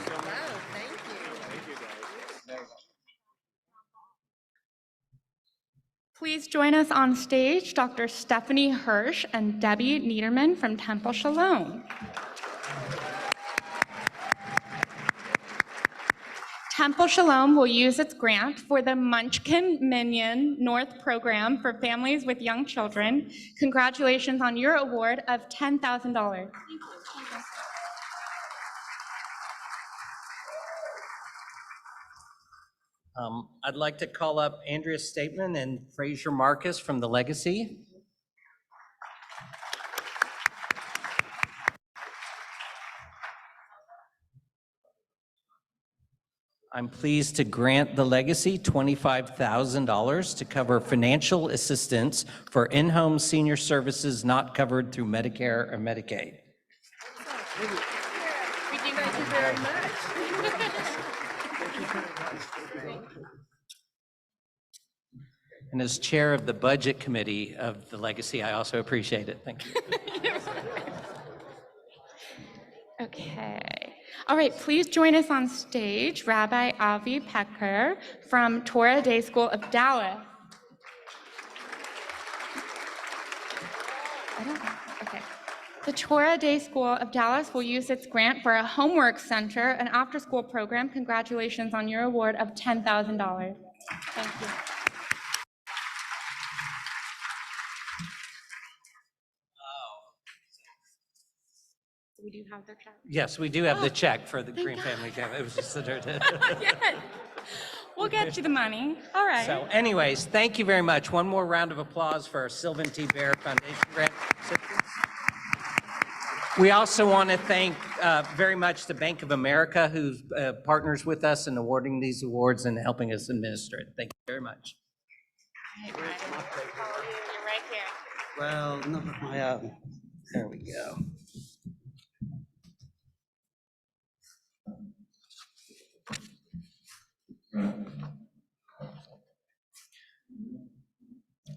Please join us on stage, Dr. Stephanie Hirsch and Debbie Niederman from Temple Shalom. Temple Shalom will use its grant for the Munchkin Minion North program for families with young children. Congratulations on your award of $10,000. I'd like to call up Andrea Stateman and Fraser Marcus from the Legacy. I'm pleased to grant the Legacy $25,000 to cover financial assistance for in-home senior services not covered through Medicare or Medicaid. Thank you very much. And as chair of the budget committee of the Legacy, I also appreciate it. Thank you. Okay. All right, please join us on stage, Rabbi Avi Pecker from Torah Day School of Dallas. Okay. The Torah Day School of Dallas will use its grant for a homework center, an after-school program. Congratulations on your award of $10,000. Thank you. We do have their check. Yes, we do have the check for the Green Family Family. It was just Yes. We'll get you the money. All right. So anyways, thank you very much. One more round of applause for our Sylvan T. Bear Foundation grant recipients. We also want to thank very much the Bank of America, who partners with us in awarding these awards and helping us administer it. Thank you very much. You're right here. Well, no, there we go.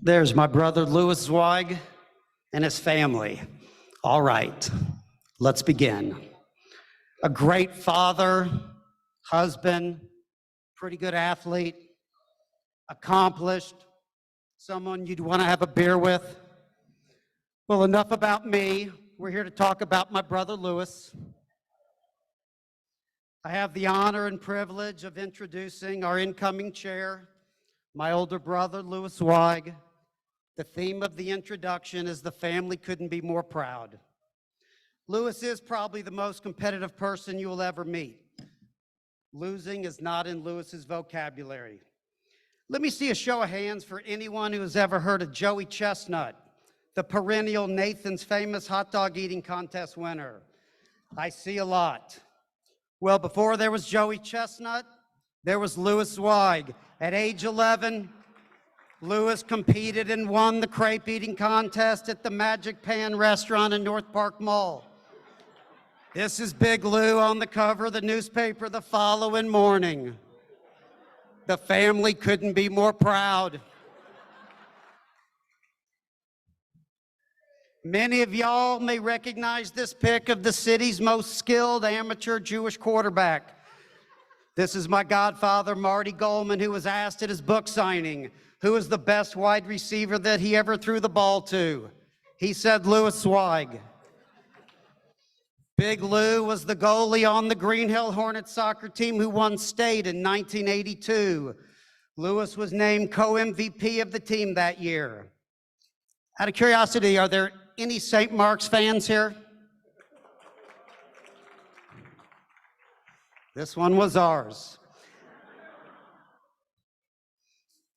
There's my brother Louis Zweig and his family. All right, let's begin. A great father, husband, pretty good athlete, accomplished, someone you'd want to have a beer with. Well, enough about me. We're here to talk about my brother Louis. I have the honor and privilege of introducing our incoming chair, my older brother, Louis Zweig. The theme of the introduction is "The family couldn't be more proud." Louis is probably the most competitive person you will ever meet. Losing is not in Louis's vocabulary. Let me see a show of hands for anyone who has ever heard of Joey Chestnut, the perennial Nathan's Famous hot dog eating contest winner. I see a lot. Well, before there was Joey Chestnut, there was Louis Zweig. At age 11, Louis competed and won the crepe eating contest at the Magic Pan restaurant in North Park Mall. This is Big Lou on the cover of the newspaper the following morning. The family couldn't be more proud. Many of y'all may recognize this pic of the city's most skilled amateur Jewish quarterback. This is my godfather, Marty Goldman, who was asked at his book signing, who was the best wide receiver that he ever threw the ball to. He said Louis Zweig. Big Lou was the goalie on the Green Hill Hornets soccer team who won state in 1982. Louis was named co-MVP of the team that year. Out of curiosity, are there any St. Mark's fans here? This one was ours.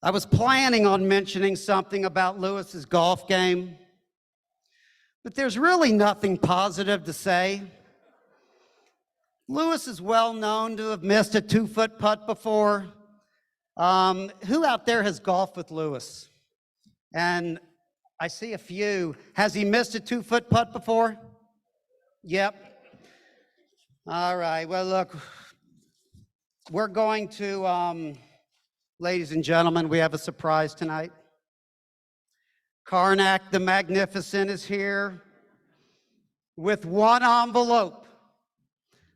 I was planning on mentioning something about Louis's golf game, but there's really nothing positive to say. Louis is well known to have missed a 2-foot putt before. Who out there has golfed with Louis? And I see a few. Has he missed a 2-foot putt before? Yep. All right, well, look, we're going to, ladies and gentlemen, we have a surprise tonight. Karnak the Magnificent is here with one envelope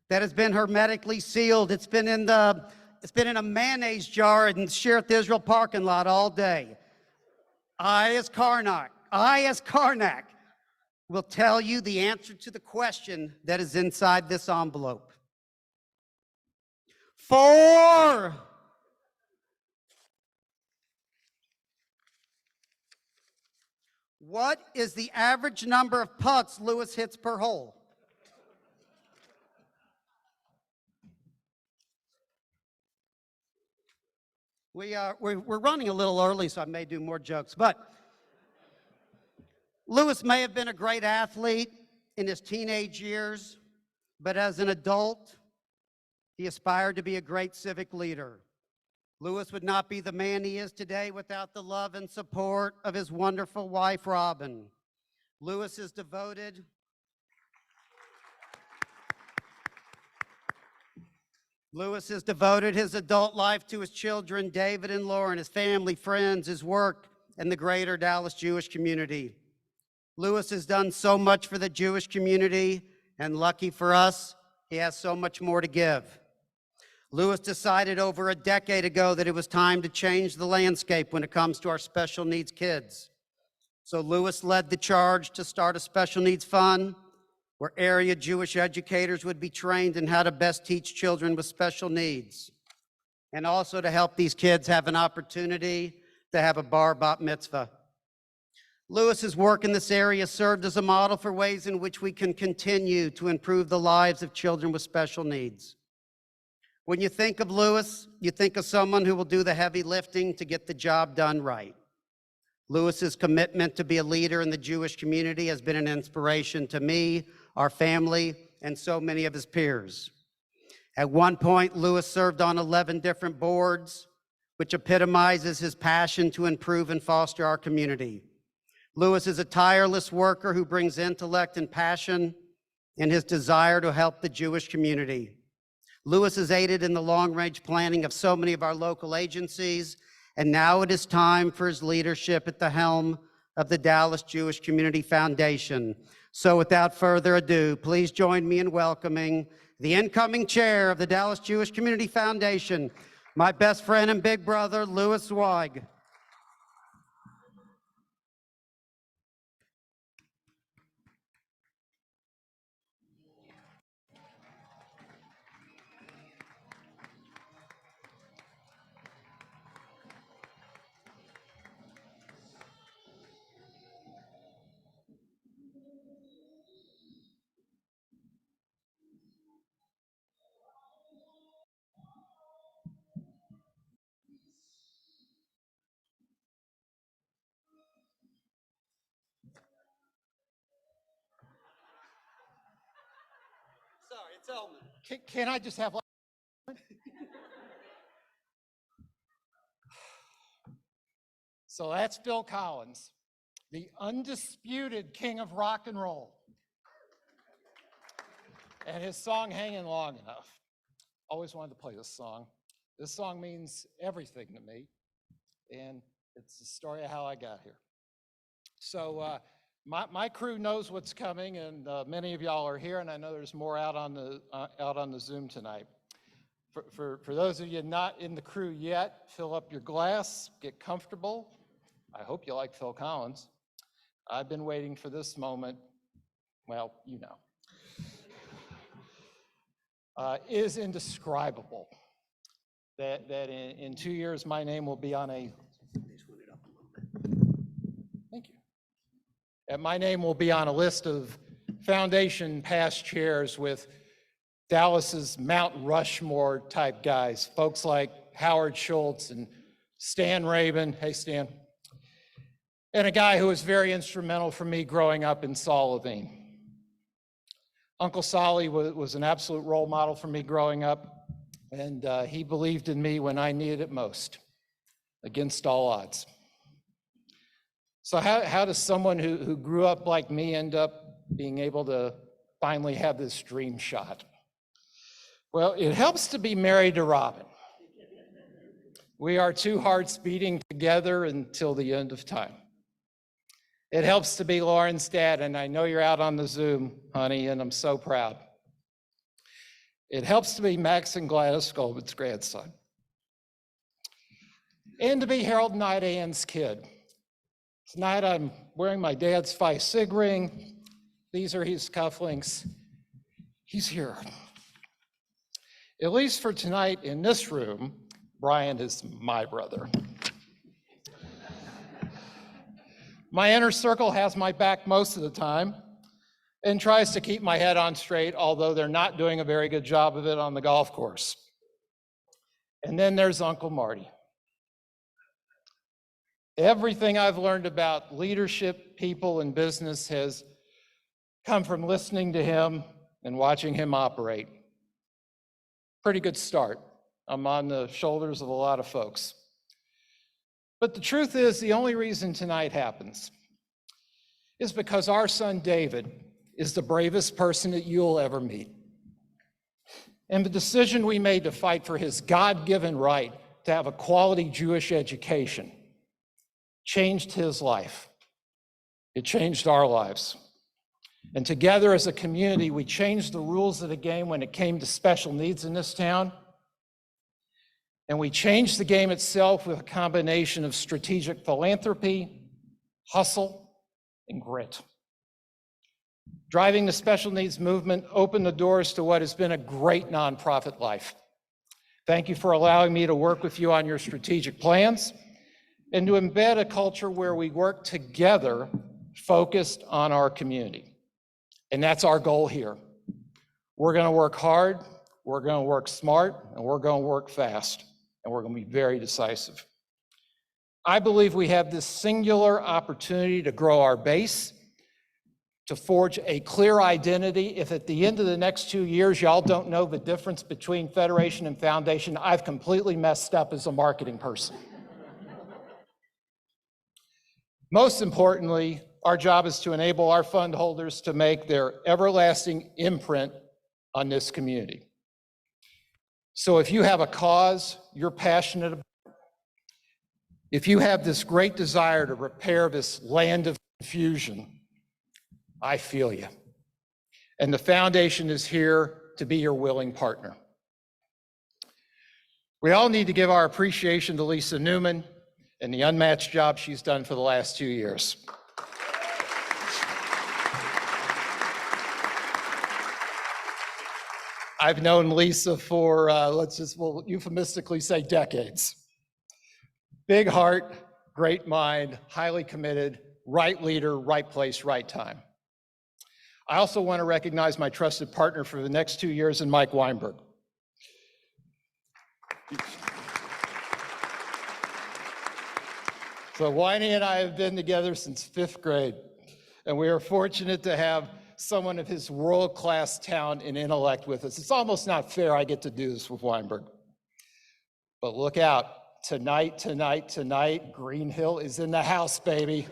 that has been hermetically sealed. It's been in a mayonnaise jar in Shearith Israel parking lot all day. I, as Karnak, will tell you the answer to the question that is inside this envelope. 4. What is the average number of putts Louis hits per hole? We're running a little early, so I may do more jokes, but Louis may have been a great athlete in his teenage years, but as an adult, he aspired to be a great civic leader. Louis would not be the man he is today without the love and support of his wonderful wife, Robin. Louis is devoted his adult life to his children, David and Lauren, his family, friends, his work, and the greater Dallas Jewish community. Louis has done so much for the Jewish community, and lucky for us, he has so much more to give. Louis decided over a decade ago that it was time to change the landscape when it comes to our special needs kids. So Louis led the charge to start a special needs fund where area Jewish educators would be trained in how to best teach children with special needs. and also to help these kids have an opportunity to have a bar bat mitzvah. Lewis's work in this area served as a model for ways in which we can continue to improve the lives of children with special needs. When you think of Lewis, you think of someone who will do the heavy lifting to get the job done right. Lewis's commitment to be a leader in the Jewish community has been an inspiration to me, our family, and so many of his peers. At one point, Lewis served on 11 different boards, which epitomizes his passion to improve and foster our community. Lewis is a tireless worker who brings intellect and passion in his desire to help the Jewish community. Lewis has aided in the long-range planning of so many of our local agencies, and now it is time for his leadership at the helm of the Dallas Jewish Community Foundation. So without further ado, please join me in welcoming the incoming chair of the Dallas Jewish Community Foundation, my best friend and big brother, Louis Zweig. Sorry, it's Elman. Can I just have So that's Phil Collins, the undisputed king of rock and roll. And his song, Hanging Long Enough. Always wanted to play this song. This song means everything to me, and it's the story of how I got here. So my crew knows what's coming, and many of y'all are here, and I know there's more out on the Zoom tonight. For those of you not in the crew yet, fill up your glass, get comfortable. I hope you like Phil Collins. I've been waiting for this moment, well, you know. Is indescribable. That in 2 years, my name will be on a, thank you. And my name will be on a list of foundation past chairs with Dallas's Mount Rushmore type guys, folks like Howard Schultz and Stan Rabin. Hey, Stan. And a guy who was very instrumental for me growing up in Saul Levine. Uncle Solly was an absolute role model for me growing up, and he believed in me when I needed it most, against all odds. So how does someone who grew up like me end up being able to finally have this dream shot? Well, it helps to be married to Robin. We are two hearts beating together until the end of time. It helps to be Lauren's dad, and I know you're out on the Zoom, honey, and I'm so proud. It helps to be Max and Gladys Goldman's grandson. And to be Harold and Ida Ann's kid. Tonight I'm wearing my dad's Phi Sig ring. These are his cufflinks. He's here. At least for tonight in this room, Brian is my brother. My inner circle has my back most of the time and tries to keep my head on straight, although they're not doing a very good job of it on the golf course. And then there's Uncle Marty. Everything I've learned about leadership, people, and business has come from listening to him and watching him operate. Pretty good start. I'm on the shoulders of a lot of folks. But the truth is, the only reason tonight happens is because our son David is the bravest person that you'll ever meet. And the decision we made to fight for his God-given right to have a quality Jewish education changed his life. It changed our lives. And together as a community, we changed the rules of the game when it came to special needs in this town. And we changed the game itself with a combination of strategic philanthropy, hustle, and grit. Driving the special needs movement opened the doors to what has been a great nonprofit life. Thank you for allowing me to work with you on your strategic plans and to embed a culture where we work together, focused on our community. And that's our goal here. We're going to work hard, we're going to work smart, and we're going to work fast, and we're going to be very decisive. I believe we have this singular opportunity to grow our base, to forge a clear identity. If at the end of the next 2 years, y'all don't know the difference between Federation and Foundation, I've completely messed up as a marketing person. Most importantly, our job is to enable our fund holders to make their everlasting imprint on this community. So if you have a cause you're passionate about, if you have this great desire to repair this land of confusion, I feel you. And the foundation is here to be your willing partner. We all need to give our appreciation to Lisa Newman and the unmatched job she's done for the last 2 years. I've known Lisa for, we'll euphemistically say decades. Big heart, great mind, highly committed, right leader, right place, right time. I also want to recognize my trusted partner for the next 2 years in Mike Weinberg. So Winey and I have been together since 5th grade, and we are fortunate to have someone of his world-class talent and intellect with us. It's almost not fair I get to do this with Weinberg. But look out, tonight, Green Hill is in the house, baby.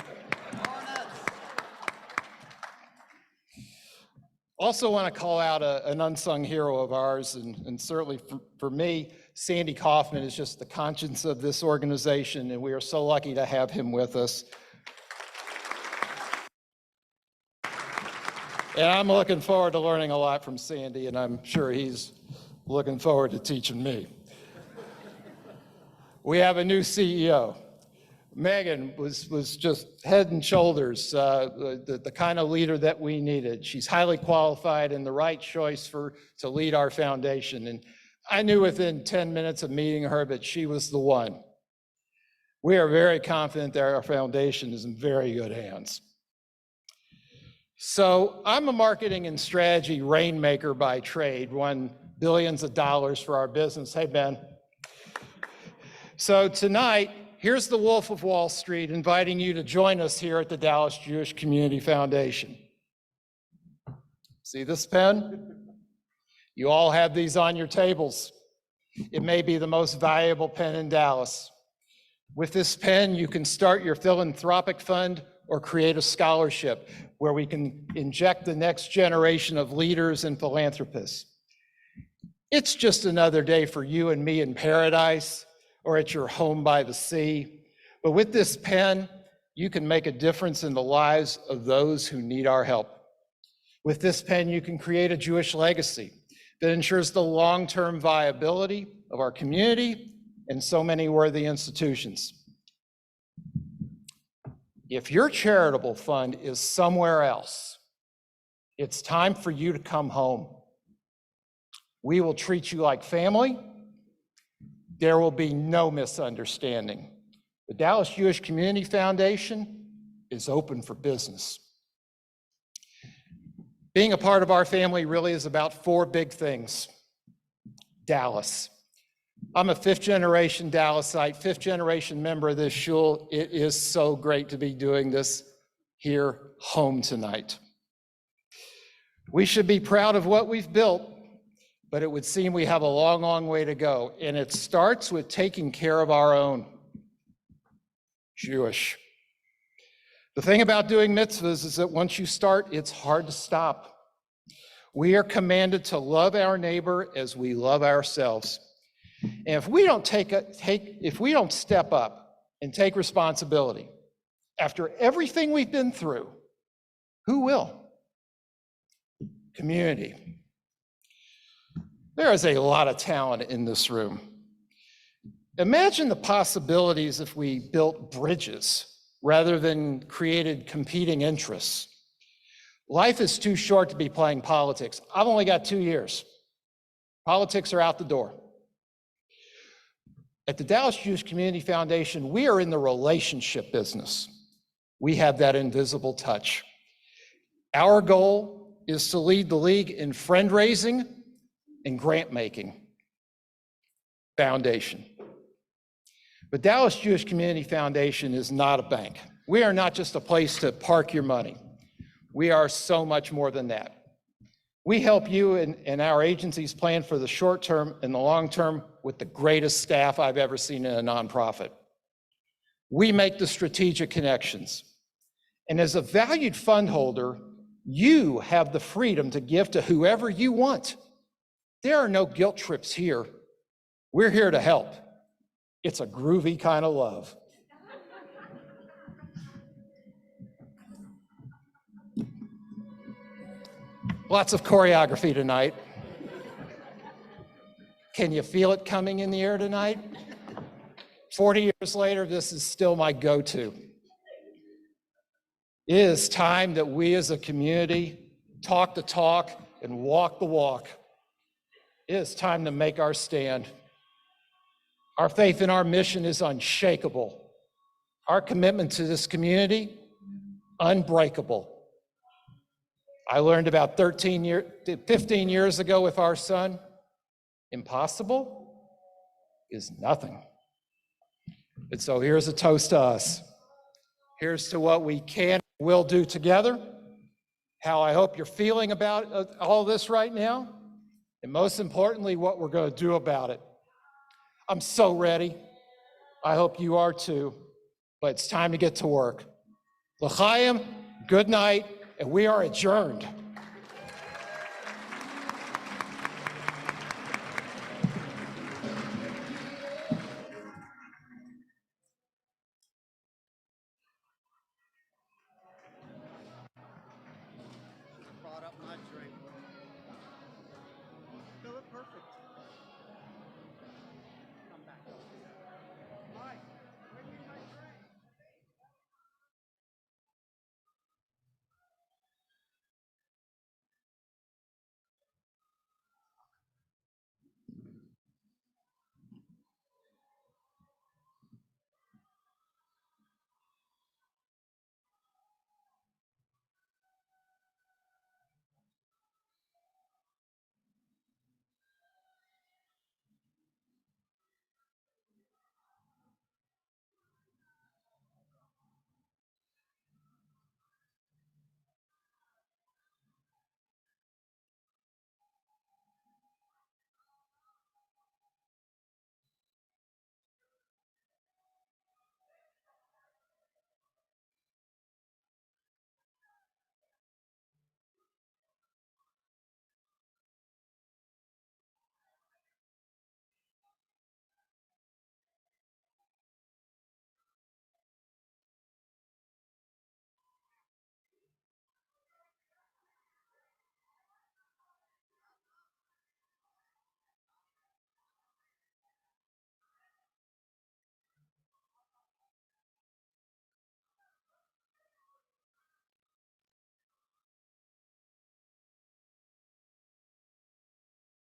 Also want to call out an unsung hero of ours, and certainly for me, Sandy Kaufman is just the conscience of this organization, and we are so lucky to have him with us. And I'm looking forward to learning a lot from Sandy, and I'm sure he's looking forward to teaching me. We have a new CEO. Megan was just head and shoulders the kind of leader that we needed. She's highly qualified and the right choice to lead our foundation. And I knew within 10 minutes of meeting her that she was the one. We are very confident that our foundation is in very good hands. So I'm a marketing and strategy rainmaker by trade, won billions of dollars for our business. Hey, Ben. So tonight, here's the Wolf of Wall Street inviting you to join us here at the Dallas Jewish Community Foundation. See this pen? You all have these on your tables. It may be the most valuable pen in Dallas. With this pen, you can start your philanthropic fund or create a scholarship where we can inject the next generation of leaders and philanthropists. It's just another day for you and me in paradise or at your home by the sea. But with this pen, you can make a difference in the lives of those who need our help. With this pen, you can create a Jewish legacy that ensures the long-term viability of our community and so many worthy institutions. If your charitable fund is somewhere else, it's time for you to come home. We will treat you like family. There will be no misunderstanding. The Dallas Jewish Community Foundation is open for business. Being a part of our family really is about 4 big things. Dallas. I'm a 5th-generation Dallasite, 5th-generation member of this shul. It is so great to be doing this here home tonight. We should be proud of what we've built, but it would seem we have a long, long way to go. And it starts with taking care of our own. Jewish. The thing about doing mitzvahs is that once you start, it's hard to stop. We are commanded to love our neighbor as we love ourselves. And if we don't step up and take responsibility after everything we've been through, who will? Community. There is a lot of talent in this room. Imagine the possibilities if we built bridges rather than created competing interests. Life is too short to be playing politics. I've only got 2 years. Politics are out the door. At the Dallas Jewish Community Foundation, we are in the relationship business. We have that invisible touch. Our goal is to lead the league in friend raising and grant making. Foundation. But Dallas Jewish Community Foundation is not a bank. We are not just a place to park your money. We are so much more than that. We help you and our agencies plan for the short term and the long term with the greatest staff I've ever seen in a nonprofit. We make the strategic connections. And as a valued fund holder, you have the freedom to give to whoever you want. There are no guilt trips here. We're here to help. It's a groovy kind of love. Lots of choreography tonight. Can you feel it coming in the air tonight? 40 years later, this is still my go-to. It is time that we as a community talk the talk and walk the walk. It is time to make our stand. Our faith in our mission is unshakable. Our commitment to this community, unbreakable. I learned about 15 years ago with our son, impossible is nothing. And so here's a toast to us. Here's to what we can and will do together, how I hope you're feeling about all this right now, and most importantly, what we're going to do about it. I'm so ready. I hope you are too, but it's time to get to work. L'chaim, good night, and we are adjourned.